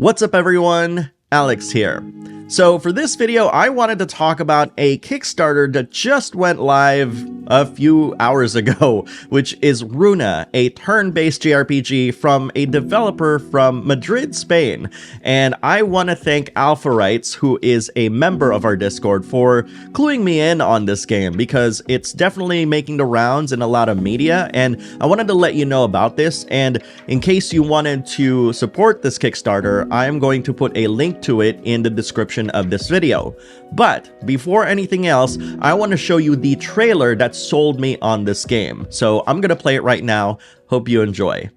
What's up everyone, Alex here. So for this video, I wanted to talk about a Kickstarter that just went live a few hours ago, which is Runa, a turn-based JRPG from a developer from Madrid, Spain. And I want to thank Alpha Rights, who is a member of our Discord, for cluing me in on this game because it's definitely making the rounds in a lot of media, and I wanted to let you know about this. And in case you wanted to support this Kickstarter, I am going to put a link to it in the description of this video. But before anything else, I want to show you the trailer that sold me on this game. So I'm gonna play it right now. Hope you enjoy.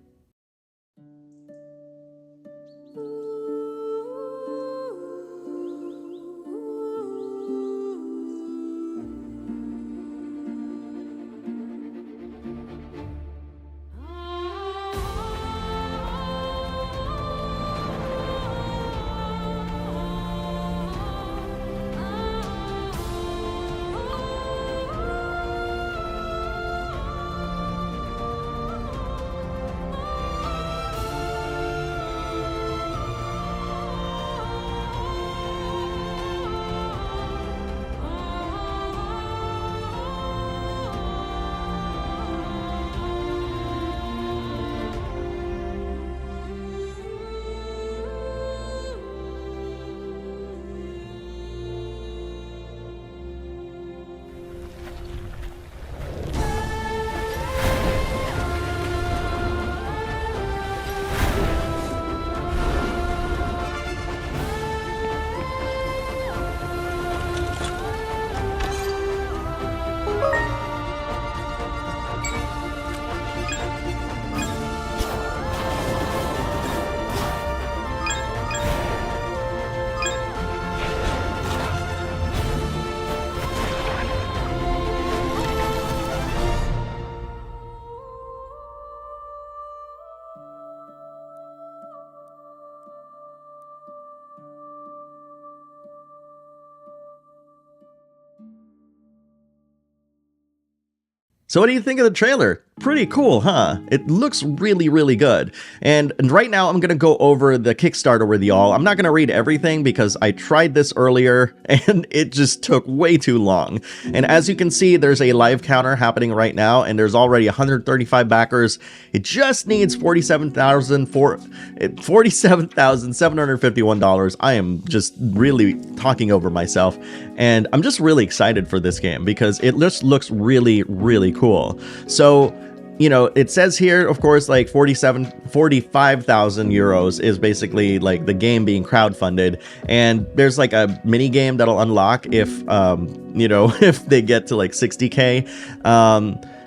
So what do you think of the trailer? Pretty cool, huh? It looks really, really good. And right now I'm gonna go over the Kickstarter with y'all. I'm not gonna read everything because I tried this earlier and it just took way too long. And as you can see, there's a live counter happening right now and there's already 135 backers. It just needs $47,751. I am just really talking over myself. And I'm just really excited for this game because it just looks really, really cool. So, you know, it says here, of course, like 45,000 euros is basically like the game being crowdfunded. And there's like a mini game that'll unlock if, you know, if they get to like 60K.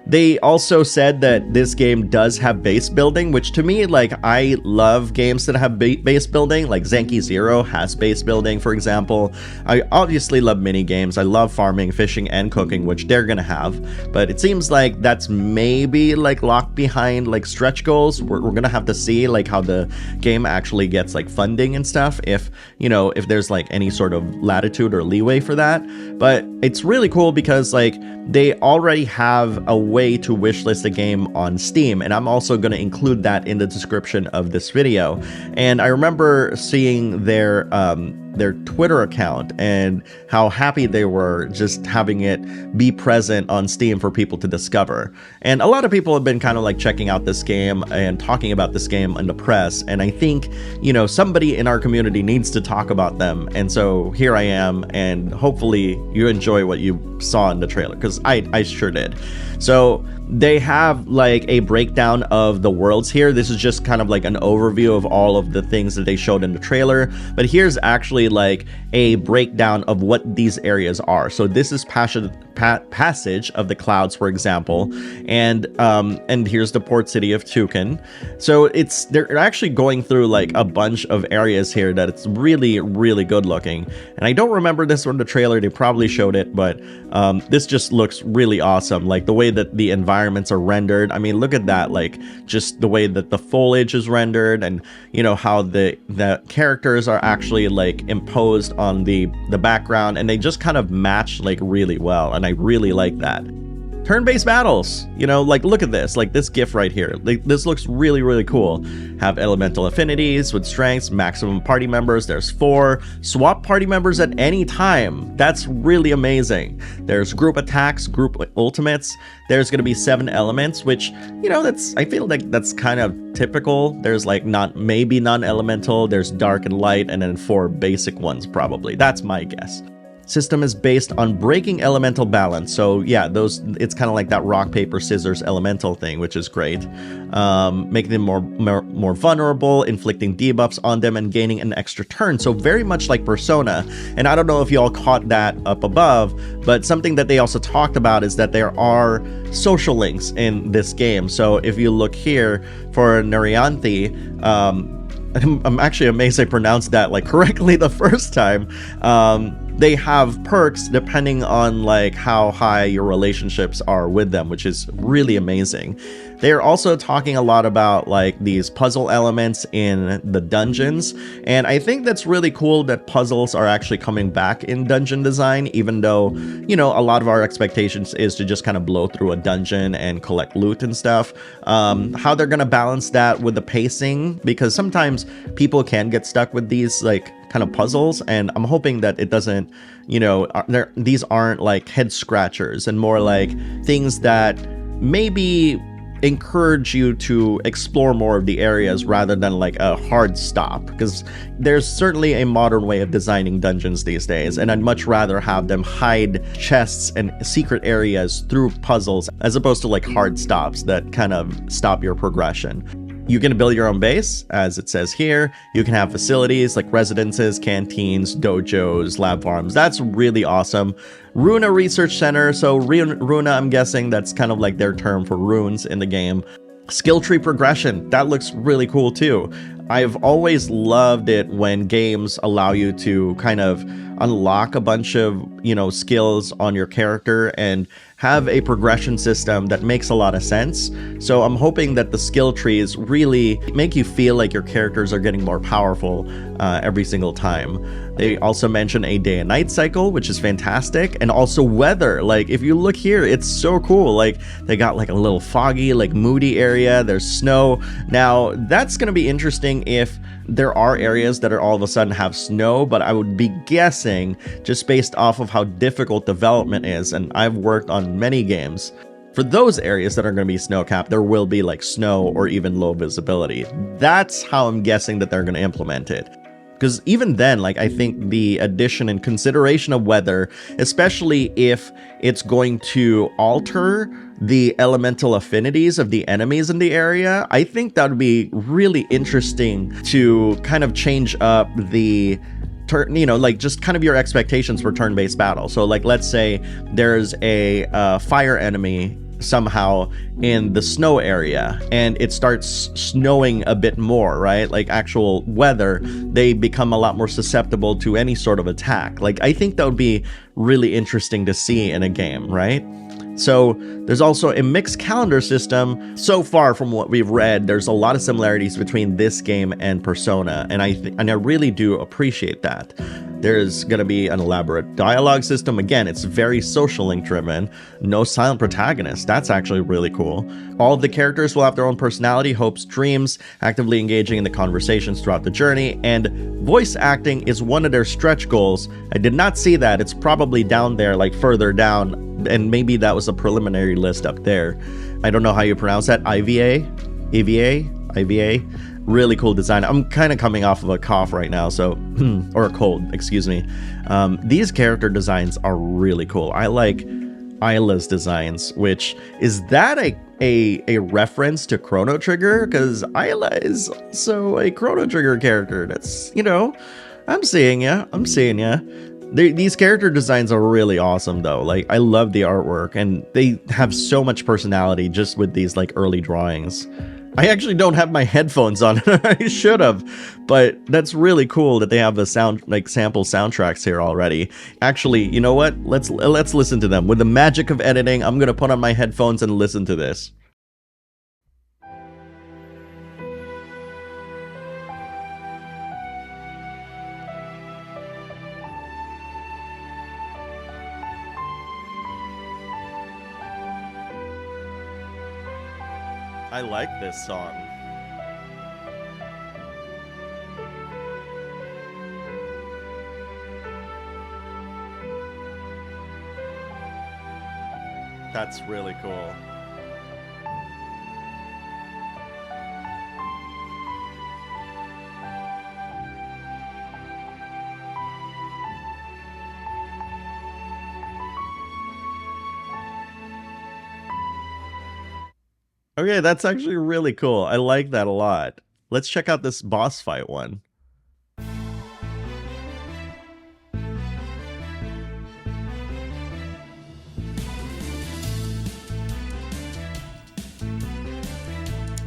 They also said that this game does have base building, which to me, like, I love games that have base building, like Zenki Zero has base building, for example. I obviously love mini games. I love farming, fishing, and cooking, which they're gonna have. But it seems like that's maybe like locked behind like stretch goals. We're gonna have to see like how the game actually gets like funding and stuff, if, you know, if there's like any sort of latitude or leeway for that. But it's really cool because like they already have a way to wishlist a game on Steam, and I'm also going to include that in the description of this video. And I remember seeing their Twitter account and how happy they were just having it be present on Steam for people to discover. And a lot of people have been kind of like checking out this game and talking about this game in the press, and I think, you know, somebody in our community needs to talk about them. And so here I am, and hopefully you enjoy what you saw in the trailer, because I sure did. So they have like a breakdown of the worlds here. This is just kind of like an overview of all of the things that they showed in the trailer, but here's actually like a breakdown of what these areas are. So this is Passage of the Clouds, for example, and here's the port city of Tucson. So they're actually going through like a bunch of areas here that it's really, really good looking. And I don't remember this from the trailer, they probably showed it, but this just looks really awesome. Like the way that the environments are rendered. I mean, look at that, like just the way that the foliage is rendered, and you know how the characters are actually like imposed on the background, and they just kind of match like really well, and I really like that. turn-based battles, you know, like look at this, like this GIF right here. Like, this looks really, really cool. Have elemental affinities with strengths, maximum party members. There's 4. Swap party members at any time. That's really amazing. There's group attacks, group ultimates. There's going to be 7 elements, which, you know, I feel like that's kind of typical. There's like maybe non-elemental, there's dark and light, and then 4 basic ones probably. That's my guess. System is based on breaking elemental balance. So yeah, it's kind of like that rock, paper, scissors elemental thing, which is great. Making them more vulnerable, inflicting debuffs on them, and gaining an extra turn. So very much like Persona. And I don't know if you all caught that up above, but something that they also talked about is that there are social links in this game. So if you look here for Narianthi, I'm actually amazed I pronounced that like correctly the first time. They have perks depending on like how high your relationships are with them, which is really amazing. They're also talking a lot about like these puzzle elements in the dungeons, and I think that's really cool that puzzles are actually coming back in dungeon design, even though, you know, a lot of our expectations is to just kind of blow through a dungeon and collect loot and stuff. How they're gonna balance that with the pacing, because sometimes people can get stuck with these like kind of puzzles, and I'm hoping that it doesn't, you know, these aren't like head scratchers and more like things that maybe encourage you to explore more of the areas rather than like a hard stop, because there's certainly a modern way of designing dungeons these days, and I'd much rather have them hide chests and secret areas through puzzles as opposed to like hard stops that kind of stop your progression. You can build your own base, as it says here. You can have facilities like residences, canteens, dojos, lab farms. That's really awesome. Runa Research Center. So Runa, I'm guessing that's kind of like their term for runes in the game. Skill tree progression. That looks really cool too. I've always loved it when games allow you to kind of unlock a bunch of, you know, skills on your character and have a progression system that makes a lot of sense. So I'm hoping that the skill trees really make you feel like your characters are getting more powerful every single time. They also mention a day and night cycle, which is fantastic, and also weather. Like if you look here, it's so cool. Like they got like a little foggy, like moody area. There's snow. Now that's going to be interesting if there are areas that are all of a sudden have snow, but I would be guessing just based off of how difficult development is, and I've worked on many games, for those areas that are going to be snow-capped, there will be like snow or even low visibility. That's how I'm guessing that they're going to implement it. Because even then, like, I think the addition and consideration of weather, especially if it's going to alter the elemental affinities of the enemies in the area, I think that would be really interesting to kind of change up the turn, you know, like just kind of your expectations for turn-based battle. So like, let's say there's a fire enemy somehow in the snow area and it starts snowing a bit more, right? Like actual weather, they become a lot more susceptible to any sort of attack. Like I think that would be really interesting to see in a game, right? So there's also a mixed calendar system. So far from what we've read, there's a lot of similarities between this game and Persona, and I really do appreciate that. There's going to be an elaborate dialogue system. Again, it's very social link driven. No silent protagonist. That's actually really cool. All of the characters will have their own personality, hopes, dreams, actively engaging in the conversations throughout the journey, and voice acting is one of their stretch goals. I did not see that. It's probably down there, like further down, and maybe that was a preliminary list up there. I don't know how you pronounce that. IVA? Really cool design. I'm kind of coming off of a cough right now, so or a cold, excuse me. These character designs are really cool. I like Isla's designs, which is that a reference to Chrono Trigger, because Isla is also a Chrono Trigger character. That's, you know, I'm seeing ya. These character designs are really awesome though. Like I love the artwork and they have so much personality just with these like early drawings. I actually don't have my headphones on. I should have, but that's really cool that they have the sound, like sample soundtracks here already. Actually, you know what? Let's listen to them. With the magic of editing, I'm gonna put on my headphones and listen to this. I like this song. That's really cool. Okay, that's actually really cool. I like that a lot. Let's check out this boss fight one.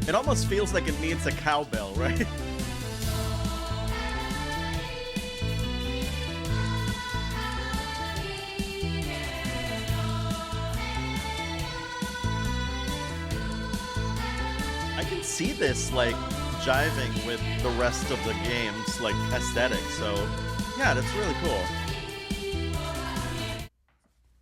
It almost feels like it needs a cowbell, right? I can see this like jiving with the rest of the game's like aesthetic, so yeah, that's really cool.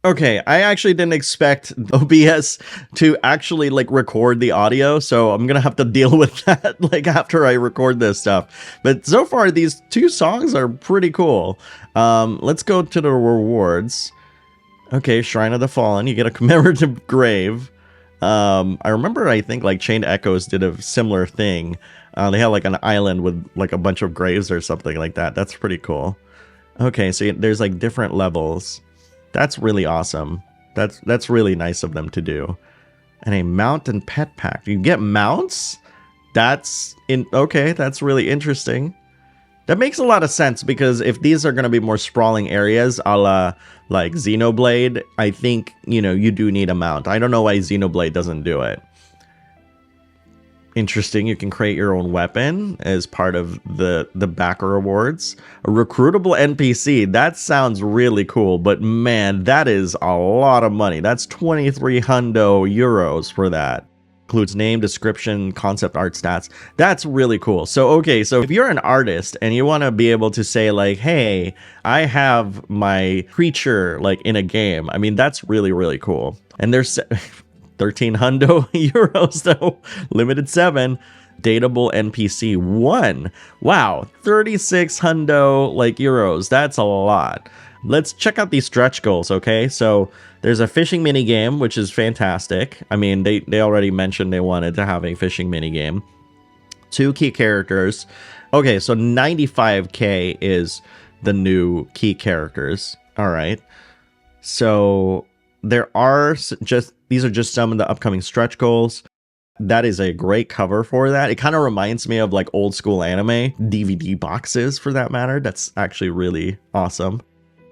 Okay, I actually didn't expect OBS to actually like record the audio, so I'm gonna have to deal with that like after I record this stuff. But so far, these two songs are pretty cool. Let's go to the rewards. Okay, Shrine of the Fallen, you get a commemorative grave. I remember, I think like Chained Echoes did a similar thing. They had like an island with like a bunch of graves or something like that. That's pretty cool. Okay, so there's like different levels. That's really awesome. That's really nice of them to do. And a mount and pet pack. You get mounts? Okay, that's really interesting. That makes a lot of sense, because if these are going to be more sprawling areas, a la like Xenoblade, I think, you know, you do need a mount. I don't know why Xenoblade doesn't do it. Interesting, you can create your own weapon as part of the backer rewards. A recruitable NPC, that sounds really cool, but man, that is a lot of money. That's 23 hundo euros for that. Includes name, description, concept art stats. That's really cool. So, okay, so if you're an artist and you want to be able to say like, hey, I have my creature like in a game, I mean, that's really, really cool. And there's 13 hundo euros though, limited 7. Dateable NPC 1. Wow, 36 hundo like euros. That's a lot. Let's check out these stretch goals, okay? So there's a fishing mini game, which is fantastic. I mean, they already mentioned they wanted to have a fishing mini game. 2 key characters. Okay, so 95k is the new key characters. All right. So there are these are just some of the upcoming stretch goals. That is a great cover for that. It kind of reminds me of like old school anime DVD boxes, for that matter. That's actually really awesome.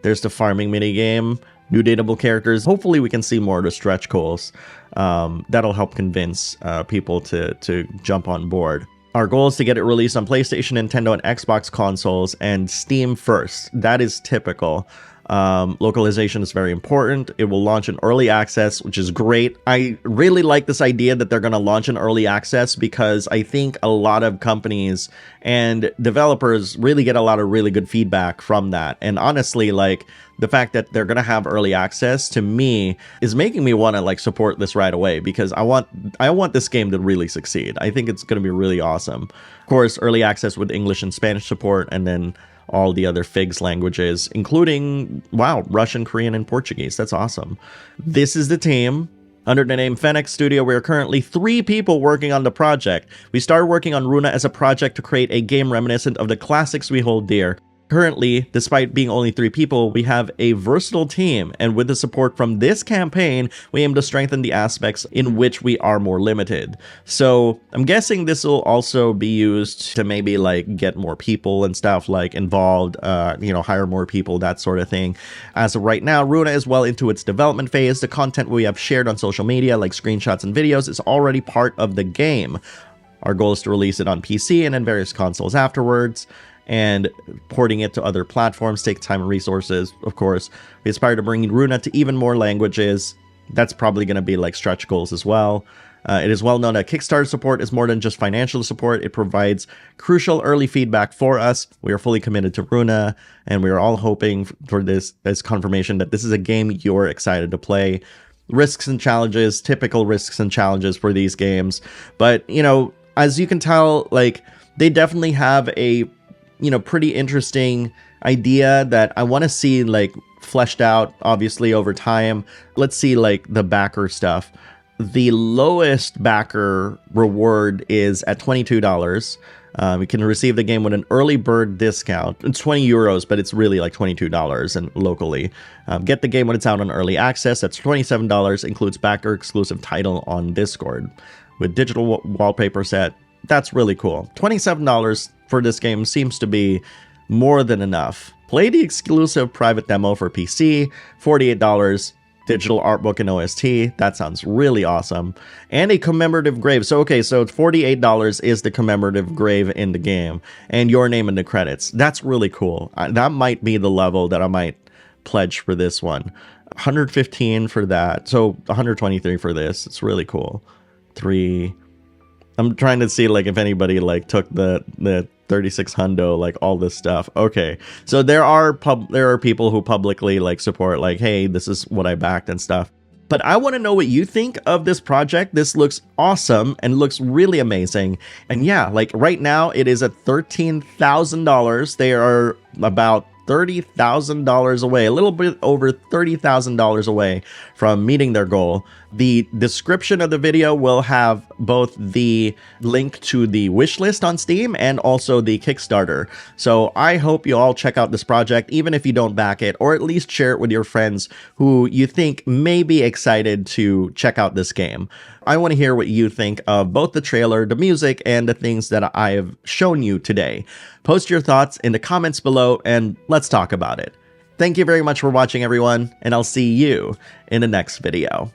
There's the farming mini game, new dateable characters. Hopefully we can see more of the stretch goals. That'll help convince people to jump on board. Our goal is to get it released on PlayStation, Nintendo, and Xbox consoles, and Steam first. That is typical. Localization is very important. It will launch in early access, which is great. I really like this idea that they're going to launch in early access, because I think a lot of companies and developers really get a lot of really good feedback from that. And honestly, like the fact that they're going to have early access, to me, is making me want to like support this right away, because I want this game to really succeed. I think it's going to be really awesome. Of course, early access with English and Spanish support, and then all the other FIGS languages, including, wow, Russian, Korean, and Portuguese. That's awesome. This is the team. Under the name Fennec Studio, we are currently 3 people working on the project. We started working on Runa as a project to create a game reminiscent of the classics we hold dear. Currently, despite being only 3 people, we have a versatile team, and with the support from this campaign, we aim to strengthen the aspects in which we are more limited. So I'm guessing this will also be used to maybe like get more people and stuff like involved, hire more people, that sort of thing. As of right now, Runa is well into its development phase. The content we have shared on social media, like screenshots and videos, is already part of the game. Our goal is to release it on PC and then various consoles afterwards. And porting it to other platforms takes time and resources, of course. We aspire to bring Runa to even more languages. That's probably going to be like stretch goals as well. It is well known that Kickstarter support is more than just financial support. It provides crucial early feedback for us. We are fully committed to Runa, and we are all hoping for this as confirmation that this is a game you're excited to play. risks and challenges, typical risks and challenges for these games. But, you know, as you can tell, like, they definitely have a, you know, pretty interesting idea that I want to see, like, fleshed out, obviously, over time. Let's see, like, the backer stuff. The lowest backer reward is at $22. You can receive the game with an early bird discount. It's 20 euros, but it's really like $22 and locally. Get the game when it's out on early access. That's $27. Includes backer exclusive title on Discord with digital wallpaper set. That's really cool. $27 for this game seems to be more than enough. Play the exclusive private demo for PC. $48. Digital art book and OST. That sounds really awesome. And a commemorative grave. So, okay, so $48 is the commemorative grave in the game, and your name in the credits. That's really cool. That might be the level that I might pledge for this one. 115 for that. So 123 for this. It's really cool. 3. I'm trying to see, like, if anybody, like, took the 36 hundo, like, all this stuff. Okay, so there are people who publicly, like, support, like, hey, this is what I backed and stuff. But I want to know what you think of this project. This looks awesome and looks really amazing. And yeah, like, right now it is at $13,000. They are about $30,000 away, a little bit over $30,000 away from meeting their goal. The description of the video will have both the link to the wish list on Steam and also the Kickstarter. So I hope you all check out this project, even if you don't back it, or at least share it with your friends who you think may be excited to check out this game. I want to hear what you think of both the trailer, the music, and the things that I have shown you today. Post your thoughts in the comments below and let's talk about it. Thank you very much for watching, everyone, and I'll see you in the next video.